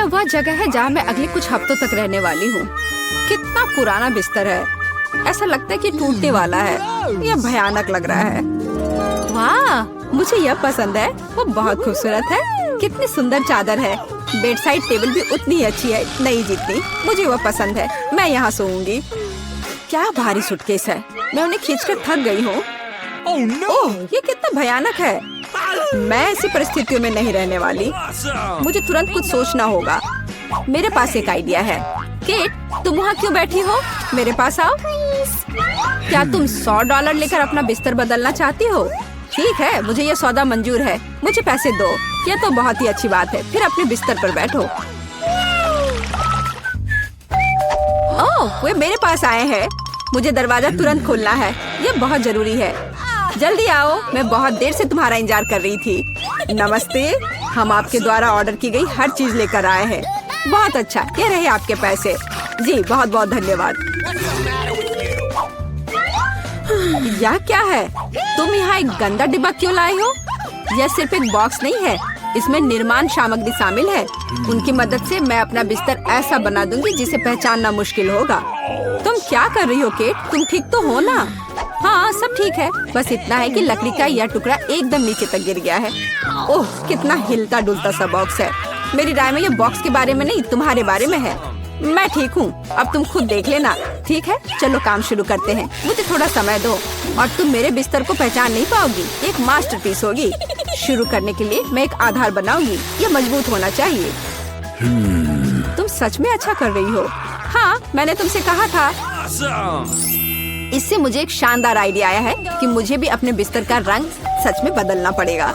वह जगह है जहाँ मैं अगले कुछ हफ्तों तक रहने वाली हूँ। कितना पुराना बिस्तर है, ऐसा लगता है कि टूटने वाला है। यह भयानक लग रहा है। वाह, मुझे यह पसंद है, वो बहुत खूबसूरत है। कितनी सुंदर चादर है। बेड साइड टेबल भी उतनी ही अच्छी है, नहीं जितनी। मुझे वह पसंद है, मैं यहाँ सोऊंगी। क्या भारी सूटकेस है, मैं उन्हें खींचकर थक गई हूँ। ओह, ये कितना भयानक है। मैं ऐसी परिस्थितियों में नहीं रहने वाली। मुझे तुरंत कुछ सोचना होगा। मेरे पास एक आइडिया है। केट, तुम वहाँ क्यों बैठी हो? मेरे पास आओ। क्या तुम $100 लेकर अपना बिस्तर बदलना चाहती हो? ठीक है, मुझे यह सौदा मंजूर है। मुझे पैसे दो। यह तो बहुत ही अच्छी बात है। फिर अपने बिस्तर पर बैठो। ओह, वे मेरे पास आए हैं। मुझे दरवाजा तुरंत खोलना है, यह बहुत जरूरी है। जल्दी आओ, मैं बहुत देर से तुम्हारा इंतजार कर रही थी। नमस्ते, हम आपके द्वारा ऑर्डर की गई हर चीज लेकर आए हैं। बहुत अच्छा, ये रहे आपके पैसे। जी बहुत बहुत धन्यवाद। यह क्या है? तुम यहाँ एक गंदा डिब्बा क्यों लाए हो? यह सिर्फ एक बॉक्स नहीं है, इसमें निर्माण सामग्री शामिल है। उनकी मदद से मैं अपना बिस्तर ऐसा बना दूंगी जिसे पहचानना मुश्किल होगा। तुम क्या कर रही हो केट? तुम ठीक तो हो ना? हाँ, सब ठीक है। बस इतना है कि लकड़ी का यह टुकड़ा एकदम नीचे तक गिर गया है। ओह, कितना हिलता डुलता सा बॉक्स है। मेरी राय में यह बॉक्स के बारे में नहीं, तुम्हारे बारे में है। मैं ठीक हूँ, अब तुम खुद देख लेना। ठीक है, चलो काम शुरू करते हैं। मुझे थोड़ा समय दो और तुम मेरे बिस्तर को पहचान नहीं पाओगी। एक मास्टरपीस होगी। शुरू करने के लिए मैं एक आधार बनाऊंगी। यह मजबूत होना चाहिए। तुम सच में अच्छा कर रही हो। हाँ, मैंने तुमसे कहा था। इससे मुझे एक शानदार आइडिया आया है कि मुझे भी अपने बिस्तर का रंग सच में बदलना पड़ेगा।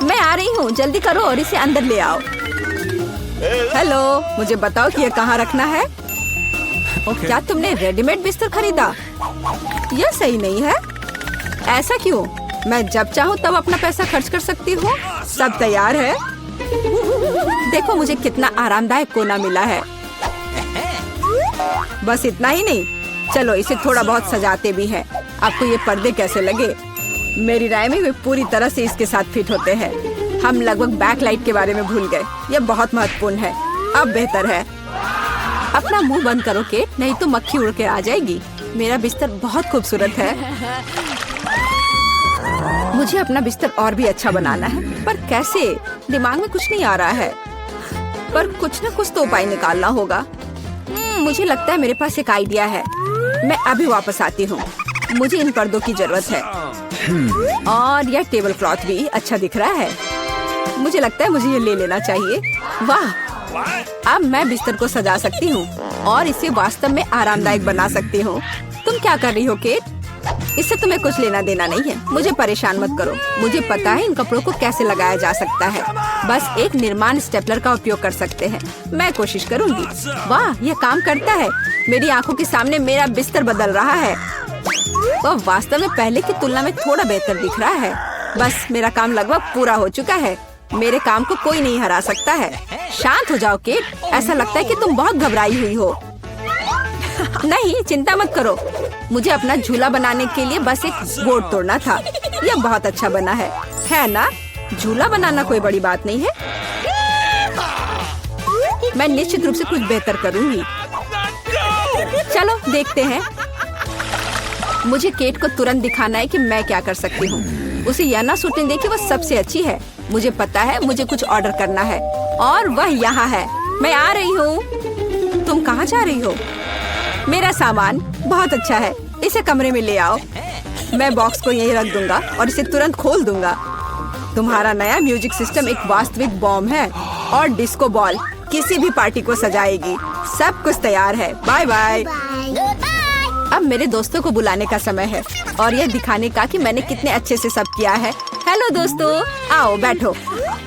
मैं आ रही हूँ, जल्दी करो और इसे अंदर ले आओ। हेलो, मुझे बताओ कि यह कहाँ रखना है। क्या तुमने रेडीमेड बिस्तर खरीदा? यह सही नहीं है। ऐसा क्यों? मैं जब चाहूँ तब अपना पैसा खर्च कर सकती हूँ। सब तैयार है। देखो मुझे कितना आरामदायक कोना मिला है। बस इतना ही नहीं, चलो इसे थोड़ा बहुत सजाते भी हैं। आपको ये पर्दे कैसे लगे? मेरी राय में वे पूरी तरह से इसके साथ फिट होते हैं। हम लगभग बैकलाइट के बारे में भूल गए, यह बहुत महत्वपूर्ण है। अब बेहतर है। अपना मुंह बंद करो केट, नहीं तो मक्खी उड़ के आ जाएगी। मेरा बिस्तर बहुत खूबसूरत है। मुझे अपना बिस्तर और भी अच्छा बनाना है, पर कैसे? दिमाग में कुछ नहीं आ रहा है, पर कुछ न कुछ तो उपाय निकालना होगा। मुझे लगता है मेरे पास एक आइडिया है। मैं अभी वापस आती हूँ। मुझे इन पर्दों की जरूरत है और यह टेबल क्लॉथ भी अच्छा दिख रहा है। मुझे लगता है मुझे ये ले लेना चाहिए। वाह, अब मैं बिस्तर को सजा सकती हूँ और इसे वास्तव में आरामदायक बना सकती हूँ। तुम क्या कर रही हो केट? इससे तुम्हें कुछ लेना देना नहीं है। मुझे परेशान मत करो। मुझे पता है इन कपड़ों को कैसे लगाया जा सकता है। बस एक निर्माण स्टेपलर का उपयोग कर सकते हैं। मैं कोशिश करूँगी। वाह, यह काम करता है। मेरी आंखों के सामने मेरा बिस्तर बदल रहा है। वह वास्तव में पहले की तुलना में थोड़ा बेहतर दिख रहा है। बस मेरा काम लगभग पूरा हो चुका है। मेरे काम को कोई नहीं हरा सकता है। शांत हो जाओ केट, ऐसा लगता है कि तुम बहुत घबराई हुई हो। नहीं, चिंता मत करो। मुझे अपना झूला बनाने के लिए बस एक बोर्ड तोड़ना था। यह बहुत अच्छा बना है ना? झूला बनाना कोई बड़ी बात नहीं है। मैं निश्चित रूप से कुछ बेहतर करूंगी। चलो देखते हैं। मुझे केट को तुरंत दिखाना है कि मैं क्या कर सकती हूँ। उसे यह ना सोचने दे कि वह सबसे अच्छी है। मुझे पता है मुझे कुछ ऑर्डर करना है और वह यहाँ है। मैं आ रही हूँ। तुम कहाँ जा रही हो? मेरा सामान बहुत अच्छा है, इसे कमरे में ले आओ। मैं बॉक्स को यहीं रख दूंगा और इसे तुरंत खोल दूंगा। तुम्हारा नया म्यूजिक सिस्टम एक वास्तविक बॉम्ब है और डिस्को बॉल किसी भी पार्टी को सजाएगी। सब कुछ तैयार है। Bye bye. अब मेरे दोस्तों को बुलाने का समय है और यह दिखाने का कि मैंने कितने अच्छे से सब किया है। हेलो दोस्तों, आओ बैठो।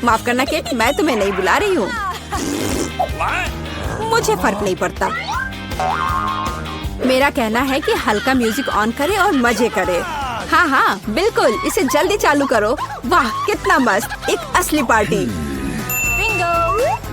माफ करना केट, मैं तुम्हें नहीं बुला रही हूँ। मुझे फर्क नहीं पड़ता। मेरा कहना है कि हल्का म्यूजिक ऑन करे और मजे करे। हाँ हाँ बिल्कुल, इसे जल्दी चालू करो। वाह कितना मस्त, एक असली पार्टी।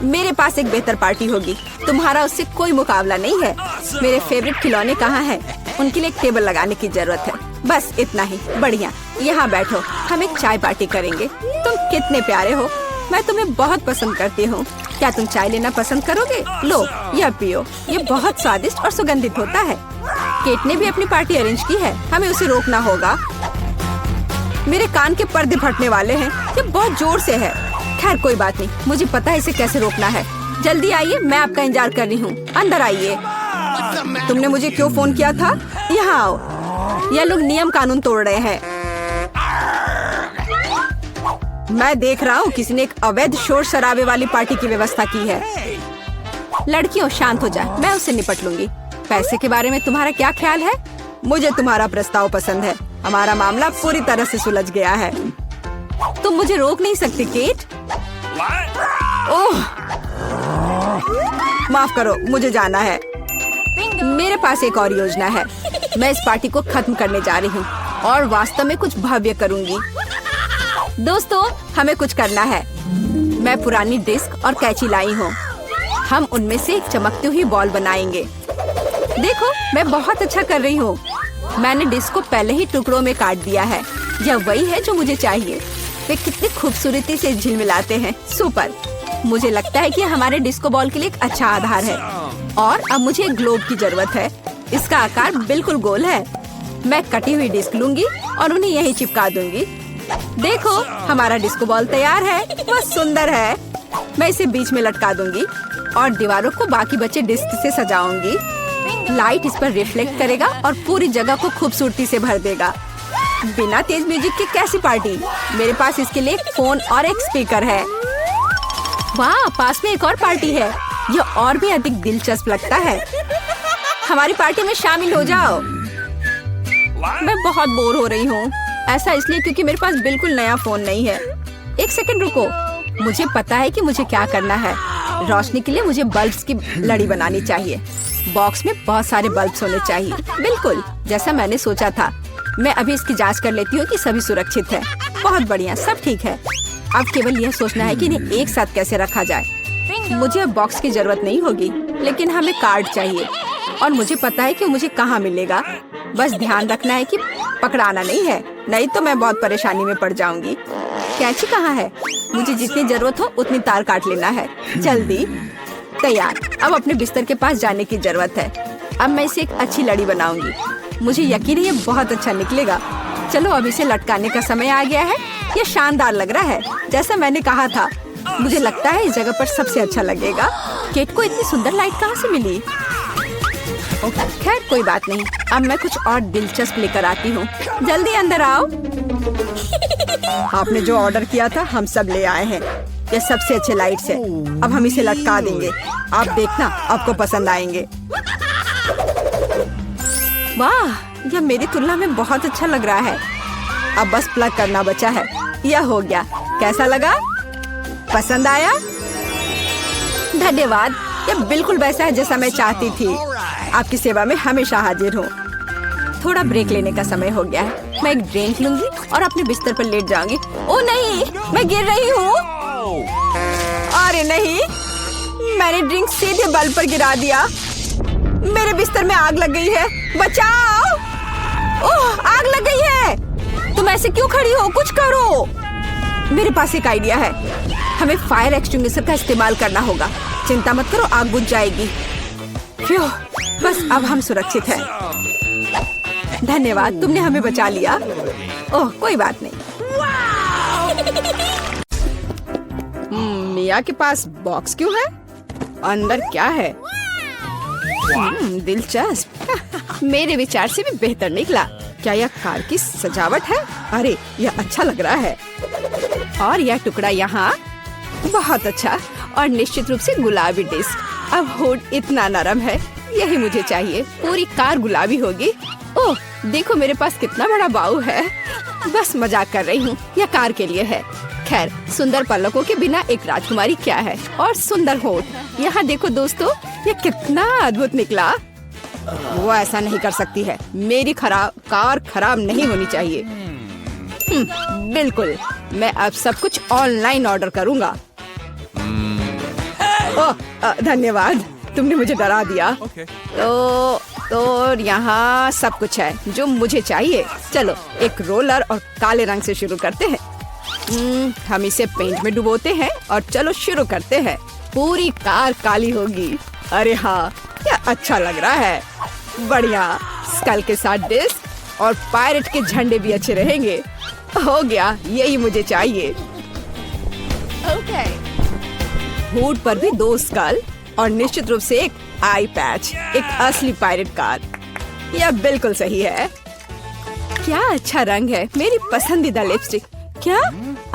मेरे पास एक बेहतर पार्टी होगी। तुम्हारा उससे कोई मुकाबला नहीं है। मेरे फेवरेट खिलौने कहाँ हैं? उनके लिए एक टेबल लगाने की जरूरत है। बस इतना ही। बढ़िया, यहाँ बैठो, हम एक चाय पार्टी करेंगे। तुम कितने प्यारे हो, मैं तुम्हें बहुत पसंद करती हूँ। क्या तुम चाय लेना पसंद करोगे? लो, यह पियो। ये बहुत स्वादिष्ट और सुगंधित होता है। केट ने भी अपनी पार्टी अरेंज की है, हमें उसे रोकना होगा। मेरे कान के पर्दे फटने वाले हैं, ये बहुत जोर से है। खैर कोई बात नहीं, मुझे पता है इसे कैसे रोकना है। जल्दी आइए, मैं आपका इंतजार कर रही हूँ। अंदर आइए। तुमने मुझे क्यों फोन किया था? यहाँ आओ। यह लोग नियम कानून तोड़ रहे हैं। मैं देख रहा हूँ किसी ने एक अवैध शोर शराबे वाली पार्टी की व्यवस्था की है। लड़कियों शांत हो जाए, मैं उससे निपट लूंगी। पैसे के बारे में तुम्हारा क्या ख्याल है? मुझे तुम्हारा प्रस्ताव पसंद है। हमारा मामला पूरी तरह से सुलझ गया है। तुम मुझे रोक नहीं सकती केट। ओह, माफ करो, मुझे जाना है। मेरे पास एक और योजना है। मैं इस पार्टी को खत्म करने जा रही हूँ और वास्तव में कुछ भव्य करूँगी। दोस्तों, हमें कुछ करना है। मैं पुरानी डिस्क और कैंची लाई हूँ। हम उनमें से एक चमकती हुई बॉल बनाएंगे। देखो, मैं बहुत अच्छा कर रही हूँ। मैंने डिस्क को पहले ही टुकड़ों में काट दिया है। यह वही है जो मुझे चाहिए। वे कितनी खूबसूरती से झिलमिलाते हैं। सुपर। मुझे लगता है कि हमारे डिस्को बॉल के लिए एक अच्छा आधार है। और अब मुझे एक ग्लोब की जरूरत है। इसका आकार बिल्कुल गोल है। मैं कटी हुई डिस्क लूंगी और उन्हें यहीं चिपका दूंगी। देखो, हमारा डिस्को बॉल तैयार है। वह सुंदर है। मैं इसे बीच में लटका दूंगी और दीवारों को बाकी बचे डिस्क से सजाऊंगी। लाइट इस पर रिफ्लेक्ट करेगा और पूरी जगह को खूबसूरती से भर देगा। बिना तेज म्यूजिक की कैसी पार्टी? मेरे पास इसके लिए एक फोन और एक स्पीकर है। वाह, पास में एक और पार्टी है। यह और भी अधिक दिलचस्प लगता है। हमारी पार्टी में शामिल हो जाओ। मैं बहुत बोर हो रही हूँ। ऐसा इसलिए क्योंकि मेरे पास बिल्कुल नया फोन नहीं है। एक सेकंड रुको, मुझे पता है कि मुझे क्या करना है। रोशनी के लिए मुझे बल्ब्स की लड़ी बनानी चाहिए। बॉक्स में बहुत सारे बल्ब्स होने चाहिए, बिल्कुल जैसा मैंने सोचा था। मैं अभी इसकी जांच कर लेती हूँ कि सभी सुरक्षित है। बहुत बढ़िया, सब ठीक है। अब केवल यह सोचना है कि इन्हें एक साथ कैसे रखा जाए। मुझे अब बॉक्स की जरूरत नहीं होगी, लेकिन हमें कार्ड चाहिए और मुझे पता है कि मुझे कहाँ मिलेगा। बस ध्यान रखना है कि पकड़ाना नहीं है, नहीं तो मैं बहुत परेशानी में पड़ जाऊंगी। कैंची कहाँ है? मुझे जितनी जरूरत हो उतनी तार काट लेना है। जल्दी। तैयार। अब अपने बिस्तर के पास जाने की जरूरत है। अब मैं इसे एक अच्छी लड़ी बनाऊंगी। मुझे यकीन है ये बहुत अच्छा निकलेगा। चलो, अब इसे लटकाने का समय आ गया है। ये शानदार लग रहा है, जैसा मैंने कहा था। मुझे लगता है इस जगह पर सबसे अच्छा लगेगा। केट को इतनी सुंदर लाइट कहाँ से मिली? खैर कोई बात नहीं, अब मैं कुछ और दिलचस्प लेकर आती हूँ। जल्दी अंदर आओ। आपने जो ऑर्डर किया था हम सब ले आए हैं। ये सबसे अच्छे लाइट्स है। अब हम इसे लटका देंगे। आप देखना, आपको पसंद आएंगे। वाह, यह मेरी तुलना में बहुत अच्छा लग रहा है। अब बस प्लग करना बचा है। यह हो गया। कैसा लगा? पसंद आया? धन्यवाद। यह बिल्कुल वैसा है जैसा मैं चाहती थी। आपकी सेवा में हमेशा हाजिर हूँ। थोड़ा ब्रेक लेने का समय हो गया है। मैं एक ड्रिंक लूंगी और अपने बिस्तर पर लेट जाऊंगी। ओह नहीं, मैं गिर रही हूँ। अरे नहीं, मैंने ड्रिंक सीधे बल्ब पर गिरा दिया। मेरे बिस्तर में आग लग गई है। बचाओ! ओह, आग लग गई है। तुम ऐसे क्यों खड़ी हो? कुछ करो। मेरे पास एक आइडिया है। हमें फायर एक्सटिंग्विशर का इस्तेमाल करना होगा। चिंता मत करो, आग बुझ जाएगी। फ्यू, बस अब हम सुरक्षित हैं। धन्यवाद, तुमने हमें बचा लिया। ओह, कोई बात नहीं। मिया के पास बॉक्स क्यों है? अंदर क्या है? दिलचस्प। मेरे विचार से भी बेहतर निकला। क्या यह कार की सजावट है? अरे, यह अच्छा लग रहा है। और यह टुकड़ा यहाँ, बहुत अच्छा। और निश्चित रूप से गुलाबी डिस्क। अब हुड इतना नरम है, यही मुझे चाहिए। पूरी कार गुलाबी होगी। ओह, देखो मेरे पास कितना बड़ा बाऊ है। बस मजाक कर रही हूँ, यह कार के लिए है। खैर, सुंदर पलकों के बिना एक राजकुमारी क्या है? और सुंदर होठ। यहाँ देखो दोस्तों, यह कितना अद्भुत निकला। वो ऐसा नहीं कर सकती है। मेरी कार खराब नहीं होनी चाहिए। बिल्कुल, मैं अब सब कुछ ऑनलाइन ऑर्डर करूँगा। ओह, धन्यवाद, तुमने मुझे डरा दिया। तो यहाँ सब कुछ है जो मुझे चाहिए। चलो, एक रोलर और काले रंग से शुरू करते हैं। हम इसे पेंट में डुबोते हैं और चलो शुरू करते हैं। पूरी कार काली होगी। अरे हाँ, क्या अच्छा लग रहा है। बढ़िया, स्कल के साथ डिस्क और पायरेट के झंडे भी अच्छे रहेंगे। हो गया, यही मुझे चाहिए। ओके। हुड पर भी 2 स्कल और निश्चित रूप से एक आई पैच, एक असली पायरेट कार। यह बिल्कुल सही है। क्या अच्छा रंग है, मेरी पसंदीदा लिपस्टिक। क्या?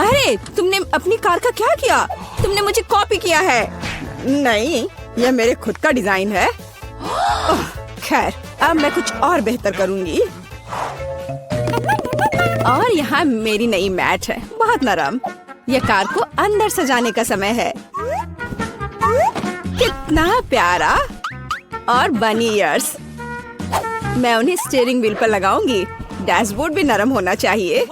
अरे तुमने अपनी कार का क्या किया? तुमने मुझे कॉपी किया है। नहीं, यह मेरे खुद का डिजाइन है। खैर, अब मैं कुछ और बेहतर करूंगी। और यहाँ मेरी नई मैट है, बहुत नरम। यह कार को अंदर सजाने का समय है। कितना प्यारा। और बनी ईयर्स, मैं उन्हें स्टीयरिंग व्हील पर लगाऊंगी। डैशबोर्ड भी नरम होना चाहिए।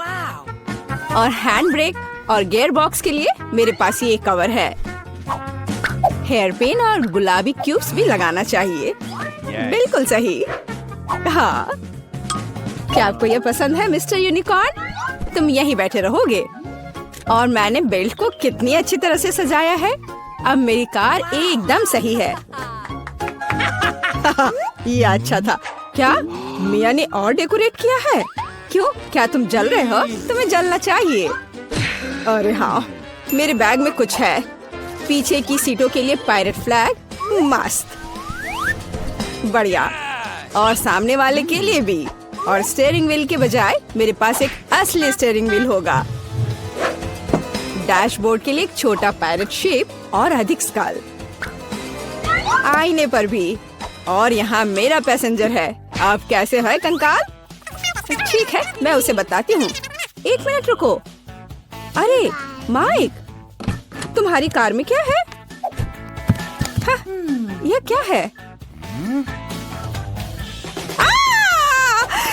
और हैंड ब्रेक और गियर बॉक्स के लिए मेरे पास ये कवर है। हेयर पिन और गुलाबी क्यूब्स भी लगाना चाहिए। बिल्कुल सही। हाँ, क्या आपको यह पसंद है मिस्टर यूनिकॉर्न? तुम यहीं बैठे रहोगे। और मैंने बेल्ट को कितनी अच्छी तरह से सजाया है। अब मेरी कार एकदम सही है। ये अच्छा था। क्या मिया ने और डेकोरेट किया है? क्यों, क्या तुम जल रहे हो? तुम्हें जलना चाहिए। अरे हाँ, मेरे बैग में कुछ है। पीछे की सीटों के लिए पायरेट फ्लैग, मस्त। बढ़िया। और सामने वाले के लिए भी। और स्टीयरिंग व्हील के बजाय मेरे पास एक असली स्टीयरिंग व्हील होगा। डैशबोर्ड के लिए एक छोटा पायरेट शेप और अधिक स्कल। आईने पर भी। और यहाँ मेरा पैसेंजर है। आप कैसे है कंकाल? ठीक है, मैं उसे बताती हूँ। 1 मिनट रुको। अरे माइक, तुम्हारी कार में क्या है? हाँ, यह क्या है?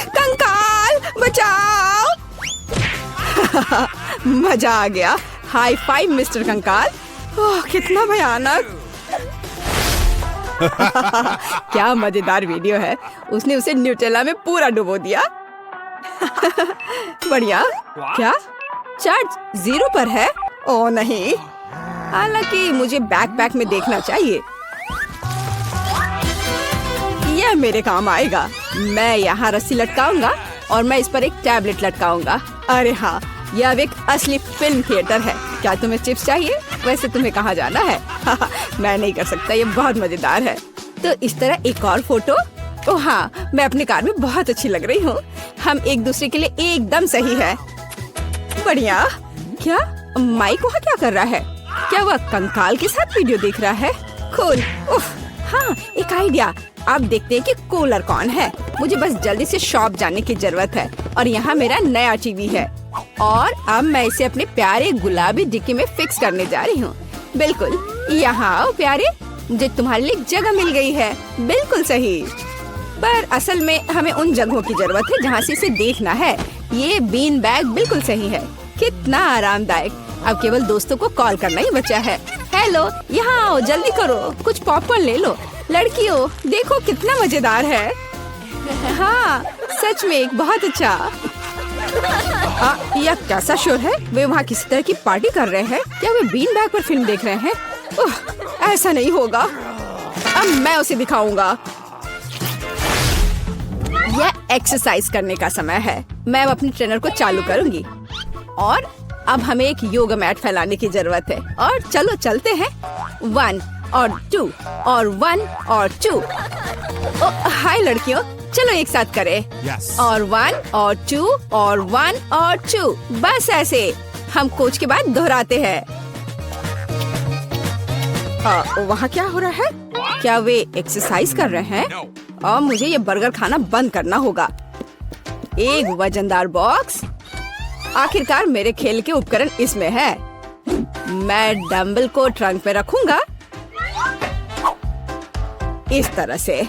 कंकाल बचाओ। मजा आ गया। हाई फाइव मिस्टर कंकाल। ओह, कितना भयानक। क्या मजेदार वीडियो है। उसने उसे न्यूटेला में पूरा डुबो दिया। बढ़िया। क्या चार्ज 0 पर है? ओह नहीं, हालांकि मुझे बैकपैक में देखना चाहिए। यह मेरे काम आएगा। मैं यहाँ रस्सी लटकाऊंगा और मैं इस पर एक टैबलेट लटकाऊंगा। अरे हाँ, यह अब एक असली फिल्म थिएटर है। क्या तुम्हें चिप्स चाहिए? वैसे तुम्हें कहाँ जाना है? मैं नहीं कर सकता, ये बहुत मजेदार है। तो इस तरह एक और फोटो। ओह हाँ, मैं अपनी कार में बहुत अच्छी लग रही हूँ। हम एक दूसरे के लिए एकदम सही है। बढ़िया। क्या माइक वहाँ क्या कर रहा है? क्या वह कंकाल के साथ वीडियो देख रहा है? कूल। उफ, हाँ, एक आइडिया। अब देखते हैं कि कूलर कौन है। मुझे बस जल्दी से शॉप जाने की जरूरत है। और यहाँ मेरा नया टीवी है। और अब मैं इसे अपने प्यारे गुलाबी डिक्की में फिक्स करने जा रही हूँ। बिल्कुल, यहाँ आओ प्यारे, मुझे तुम्हारे लिए जगह मिल गई है। बिल्कुल सही। पर असल में हमें उन जगहों की जरूरत है जहाँ से इसे देखना है। ये बीन बैग बिल्कुल सही है। कितना आरामदायक। अब केवल दोस्तों को कॉल करना ही बचा है। हेलो, यहाँ आओ, जल्दी करो, कुछ पॉपकॉर्न ले लो। लड़कियों, देखो कितना मजेदार है। हाँ, सच में एक बहुत अच्छा। यह कैसा शोर है? वे वहाँ किसी तरह की पार्टी कर रहे हैं? क्या वे बीन बैग पर फिल्म देख रहे हैं? ऐसा नहीं होगा। अब मैं उसे दिखाऊंगा। यह एक्सरसाइज करने का समय है। मैं अब अपनी ट्रेनर को चालू करूंगी। और अब हमें एक योगा मैट फैलाने की जरूरत है। और चलो चलते हैं। 1 और 2 और 1 और 2। हाय लड़कियों, चलो एक साथ करें। और 1 और 2 और 1 और 2। बस ऐसे हम कोच के बाद दोहराते हैं। वहाँ क्या हो रहा है? क्या वे एक्सरसाइज कर रहे हैं? और मुझे ये बर्गर खाना बंद करना होगा। एक वजनदार बॉक्स। आखिरकार मेरे खेल के उपकरण इसमें है। मैं डंबल को ट्रंक पे रखूंगा इस तरह से।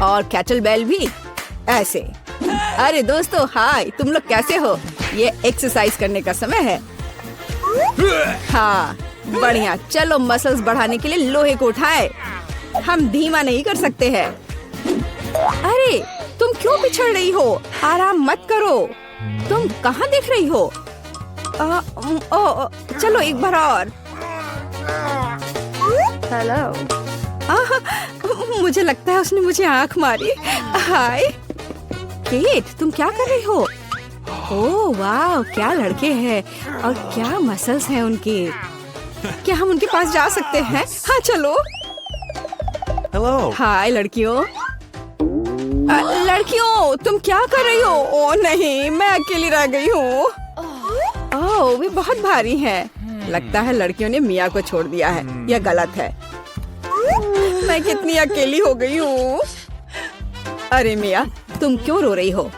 और कैटल बेल भी ऐसे। अरे दोस्तों, हाय, तुम लोग कैसे हो? ये एक्सरसाइज करने का समय है। हाँ, बढ़िया। चलो मसल्स बढ़ाने के लिए लोहे को उठाए। हम धीमा नहीं कर सकते हैं। अरे तुम क्यों पिछड़ रही हो? आराम मत करो। तुम कहाँ देख रही हो? चलो एक बार और। हेलो। मुझे लगता है उसने मुझे आंख मारी। हाय केट, तुम क्या कर रही हो? ओह वाह, क्या लड़के हैं और क्या मसल्स हैं उनके। क्या हम उनके पास जा सकते हैं? हाँ चलो। हेलो। हाय लड़कियों। लड़कियों तुम क्या कर रही हो? ओ नहीं, मैं अकेली रह गई हूँ। ओह वे बहुत भारी हैं। लगता है लड़कियों ने मिया को छोड़ दिया है। यह गलत है। मैं कितनी अकेली हो गई हूँ। अरे मिया, तुम क्यों रो रही हो?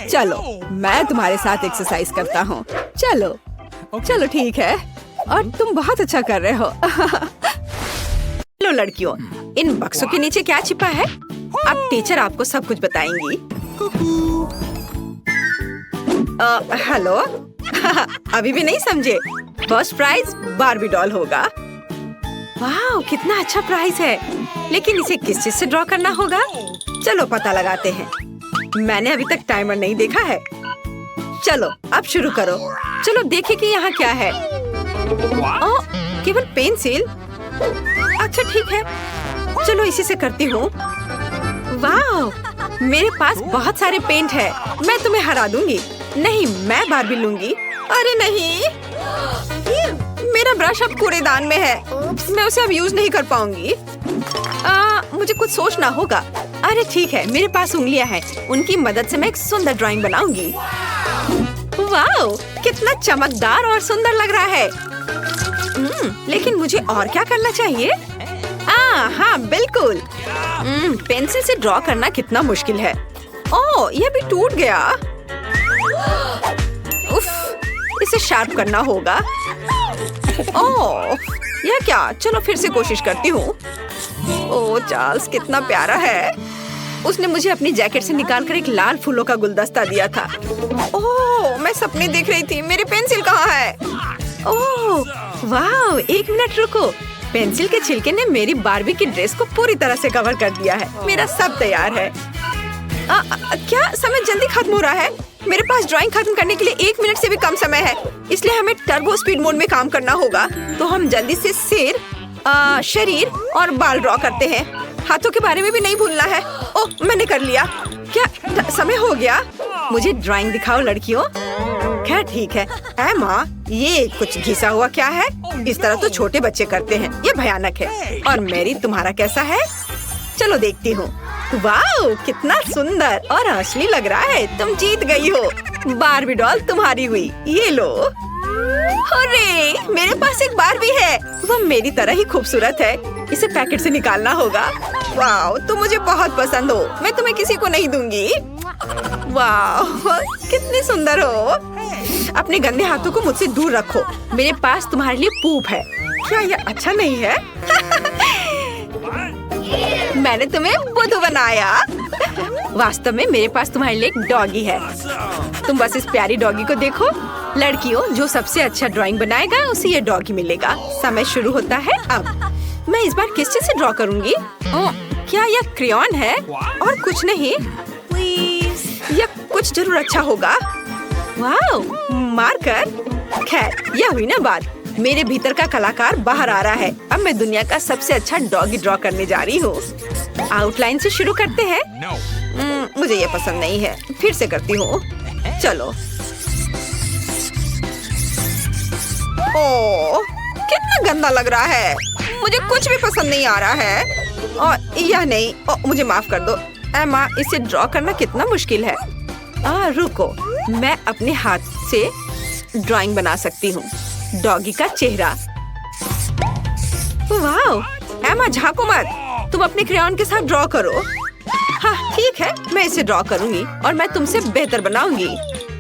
चलो मैं तुम्हारे साथ एक्सरसाइज करता हूँ। चलो चलो ठीक है। और तुम बहुत अच्छा कर रहे हो। लो लड़कियों, इन बक्सों के नीचे क्या छिपा है? अब टीचर आपको सब कुछ बताएंगी। हेलो। अभी भी नहीं समझे? फर्स्ट प्राइज बार्बी डॉल होगा। वाह कितना अच्छा प्राइज है। लेकिन इसे किस चीज से ड्रॉ करना होगा? चलो पता लगाते हैं। मैंने अभी तक टाइमर नहीं देखा है। चलो अब शुरू करो। चलो देखें कि यहाँ क्या है। ओह केवल पेंसिल। अच्छा ठीक है, चलो इसी से करती हूँ। वाह मेरे पास बहुत सारे पेंट है। मैं तुम्हें हरा दूंगी। नहीं, मैं बार्बी लूंगी। अरे नहीं, मेरा ब्रश अब कूड़ेदान में है। मैं उसे अब यूज नहीं कर पाऊंगी। मुझे कुछ सोचना होगा। अरे ठीक है, मेरे पास उंगलियां हैं। उनकी मदद से मैं एक सुंदर ड्राइंग बनाऊंगी। वाह कितना चमकदार और सुंदर लग रहा है। लेकिन मुझे और क्या करना चाहिए? हाँ बिल्कुल। पेंसिल से ड्रॉ करना कितना मुश्किल है। ओह यह भी टूट गया। उफ, इसे शार्प करना होगा। ओह यह क्या? चलो फिर से कोशिश करती हूँ। ओह चार्ल्स कितना प्यारा है। उसने मुझे अपनी जैकेट से निकालकर एक लाल फूलों का गुलदस्ता दिया था। ओह मैं सपने देख रही थी। मेरी पेंसिल कहाँ है? ओह वाह, एक मिनट रुको। पेंसिल के छिलके ने मेरी बार्बी की ड्रेस को पूरी तरह से कवर कर दिया है। मेरा सब तैयार है। क्या समय जल्दी खत्म हो रहा है? मेरे पास ड्राइंग खत्म करने के लिए 1 मिनट से भी कम समय है। इसलिए हमें टर्बो स्पीड मोड में काम करना होगा। तो हम जल्दी से सिर, शरीर और बाल ड्रॉ करते हैं। हाथों के बारे में भी नहीं भूलना है। ओह मैंने कर लिया। क्या समय हो गया? मुझे ड्राइंग दिखाओ लड़कियों। खैर ठीक है। एमा ये कुछ घिसा हुआ क्या है? इस तरह तो छोटे बच्चे करते हैं। ये भयानक है। और मेरी तुम्हारा कैसा है? चलो देखती हूँ। वाह कितना सुंदर और असली लग रहा है। तुम जीत गई हो। बार्बी डॉल तुम्हारी हुई। ये लो। अरे मेरे पास एक बार्बी है। वो मेरी तरह ही खूबसूरत है। इसे पैकेट से निकालना होगा। वाह तुम मुझे बहुत पसंद हो। मैं तुम्हें किसी को नहीं दूंगी। वाह कितनी सुंदर हो। अपने गंदे हाथों को मुझसे दूर रखो। मेरे पास तुम्हारे लिए पूप है। क्या यह अच्छा नहीं है? मैंने तुम्हें बुद्धू बनाया। वास्तव में मेरे पास तुम्हारे लिए एक डॉगी है। तुम बस इस प्यारी डॉगी को देखो। लड़कियों जो सबसे अच्छा ड्राइंग बनाएगा उसे ये डॉगी मिलेगा। समय शुरू होता है अब। मैं इस बार किस चीज से ड्रॉ करूंगी? क्या यह क्रेयॉन है? और कुछ नहीं? यह कुछ जरूर अच्छा होगा। वाह मार्कर। खैर यह हुई ना बात। मेरे भीतर का कलाकार बाहर आ रहा है। अब मैं दुनिया का सबसे अच्छा डॉगी ड्रॉ करने जा रही हूँ। आउटलाइन से शुरू करते हैं। मुझे ये पसंद नहीं है। फिर से करती हूँ। चलो। ओह कितना गंदा लग रहा है। मुझे कुछ भी पसंद नहीं आ रहा है। और यह नहीं। मुझे माफ कर दो एमा, इसे ड्रॉ करना कितना मुश्किल है। रुको, मैं अपने हाथ से ड्राइंग बना सकती हूँ। डॉगी का चेहरा। वाह एमा झांको मत। तुम अपने क्रेयॉन के साथ ड्रॉ करो। हाँ ठीक है, मैं इसे ड्रॉ करूंगी और मैं तुमसे बेहतर बनाऊंगी।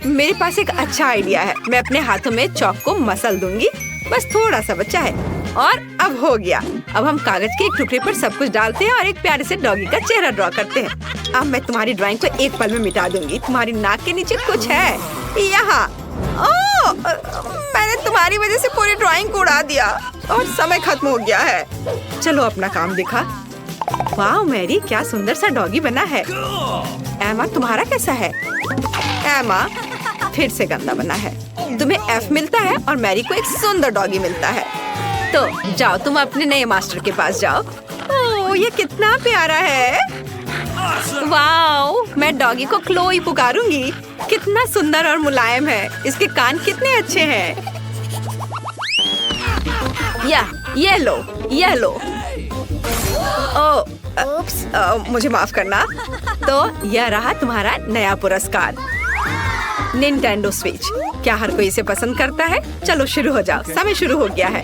मेरे पास एक अच्छा आइडिया है। मैं अपने हाथों में चॉक को मसल दूंगी। बस थोड़ा सा बचा है। और अब हो गया। अब हम कागज के एक टुकड़े पर सब कुछ डालते हैं और एक प्यारे से डॉगी का चेहरा ड्रॉ करते हैं। अब मैं तुम्हारी ड्राइंग को एक पल में मिटा दूंगी। तुम्हारी नाक के नीचे कुछ है यहाँ। ओह मैंने तुम्हारी वजह से पूरी ड्राइंग को उड़ा दिया और समय खत्म हो गया है। चलो अपना काम दिखा। वाह मैरी, क्या सुंदर सा डॉगी बना है। एमा तुम्हारा कैसा है? एमा फिर से गंदा बना है। तुम्हें एफ मिलता है और मैरी को एक सुंदर डॉगी मिलता है। तो जाओ, तुम अपने नए मास्टर के पास जाओ। ओह, ये कितना प्यारा है। वाओ, मैं डॉगी को क्लोई पुकारूंगी। कितना सुंदर और मुलायम है। इसके कान कितने अच्छे हैं। ये लो। मुझे माफ करना। तो यह रहा तुम्हारा नया पुरस्कार, निंटेंडो स्विच। क्या हर कोई इसे पसंद करता है? चलो शुरू हो जाओ, समय शुरू हो गया है।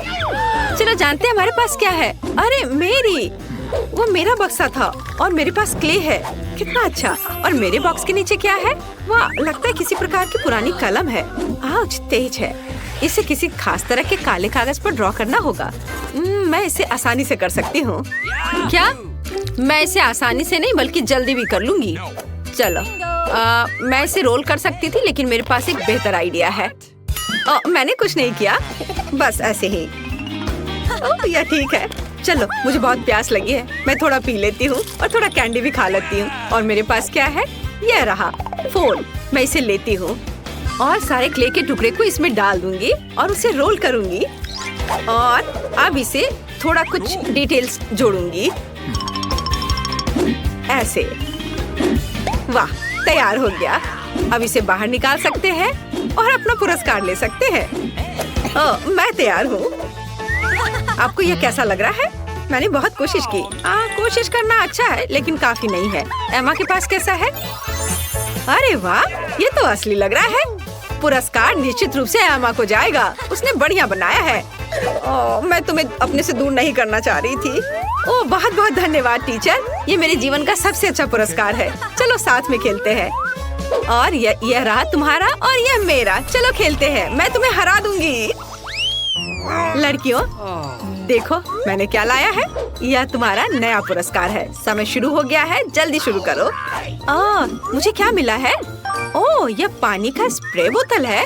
चलो जानते हैं हमारे पास क्या है। अरे मेरी, वो मेरा बक्सा था और मेरे पास क्ले है। कितना अच्छा। और मेरे बॉक्स के नीचे क्या है? वाह, लगता है किसी प्रकार की पुरानी कलम है। आउच, तेज है। इसे किसी खास तरह के काले कागज पर ड्रॉ करना होगा। मैं इसे आसानी से कर सकती हूँ। क्या? मैं इसे आसानी से नहीं बल्कि जल्दी भी कर लूंगी। चलो, मैं इसे रोल कर सकती थी, लेकिन मेरे पास एक बेहतर आइडिया है। मैंने कुछ नहीं किया, बस ऐसे ही। यह ठीक है। चलो, मुझे बहुत प्यास लगी है। मैं थोड़ा पी लेती हूँ और थोड़ा कैंडी भी खा लेती हूँ। और मेरे पास क्या है? यह रहा फोन। मैं इसे लेती हूँ और सारे क्ले के टुकड़े को इसमें डाल दूंगी और उसे रोल करूंगी। और अब इसे थोड़ा कुछ डिटेल्स जोड़ूंगी, ऐसे। वाह, तैयार हो गया। अब इसे बाहर निकाल सकते हैं और अपना पुरस्कार ले सकते हैं। मैं तैयार हूँ। आपको यह कैसा लग रहा है? मैंने बहुत कोशिश की। कोशिश करना अच्छा है, लेकिन काफी नहीं है। एमा के पास कैसा है? अरे वाह, ये तो असली लग रहा है। पुरस्कार निश्चित रूप से एमा को जाएगा। उसने बढ़िया बनाया है। मैं तुम्हें अपने से दूर नहीं करना चाह रही थी। ओह, बहुत बहुत धन्यवाद टीचर। ये मेरे जीवन का सबसे अच्छा पुरस्कार है। चलो साथ में खेलते हैं। और यह रहा तुम्हारा और यह मेरा। चलो खेलते हैं, मैं तुम्हें हरा दूंगी। लड़कियों, देखो मैंने क्या लाया है। यह तुम्हारा नया पुरस्कार है। समय शुरू हो गया है, जल्दी शुरू करो। मुझे क्या मिला है? ओह, यह पानी का स्प्रे बोतल है।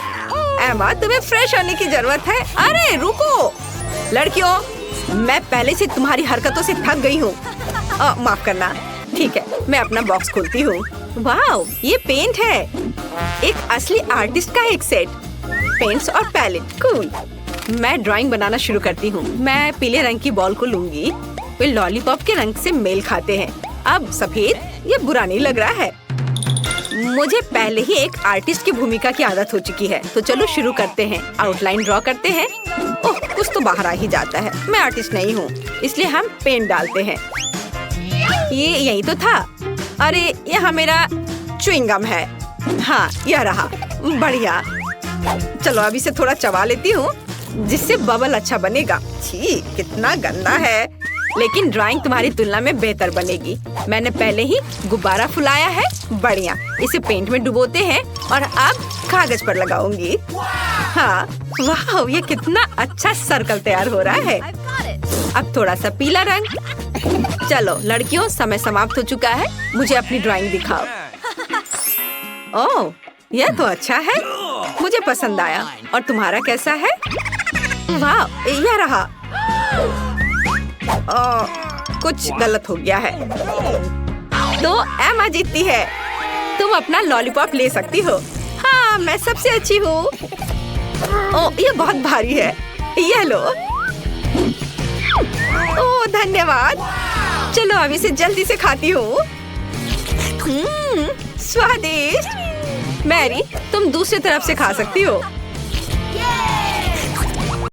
एमा, तुम्हें फ्रेश होने की जरूरत है। अरे रुको लड़कियों, मैं पहले से तुम्हारी हरकतों से थक गई हूँ। माफ करना। ठीक है, मैं अपना बॉक्स खोलती हूँ। वाह, ये पेंट है। एक असली आर्टिस्ट का एक सेट, पेंट्स और पैलेट। कूल। मैं ड्राइंग बनाना शुरू करती हूँ। मैं पीले रंग की बॉल को लूंगी। वे लॉलीपॉप के रंग से मेल खाते हैं। अब सफेद, ये बुरा नहीं लग रहा है। मुझे पहले ही एक आर्टिस्ट की भूमिका की आदत हो चुकी है। तो चलो शुरू करते हैं। आउटलाइन ड्रॉ करते हैं। ओह, कुछ तो बाहर आ ही जाता है। मैं आर्टिस्ट नहीं हूँ, इसलिए हम पेंट डालते हैं। ये यही तो था। अरे, यहाँ मेरा च्युइंगम है। हाँ, यह रहा। बढ़िया। चलो अब इसे थोड़ा चबा लेती हूँ, जिससे बबल अच्छा बनेगा। छी, कितना गंदा है। लेकिन ड्राइंग तुम्हारी तुलना में बेहतर बनेगी। मैंने पहले ही गुब्बारा फुलाया है। बढ़िया। इसे पेंट में डुबोते हैं और अब कागज पर लगाऊंगी। हाँ, वाह, ये कितना अच्छा सर्कल तैयार हो रहा है। अब थोड़ा सा पीला रंग। चलो लड़कियों, समय समाप्त हो चुका है। मुझे अपनी ड्राइंग दिखाओ। ओह, यह तो अच्छा है। मुझे पसंद आया। और तुम्हारा कैसा है? वाह, यह रहा। कुछ गलत हो गया है। तो एमा जीतती है। तुम अपना लॉलीपॉप ले सकती हो। हाँ, मैं सबसे अच्छी हूँ। ओह, ये बहुत भारी है। ये लो। ओह, धन्यवाद। चलो अब इसे जल्दी से खाती हूँ। स्वादिष्ट। मैरी, तुम दूसरी तरफ से खा सकती हो।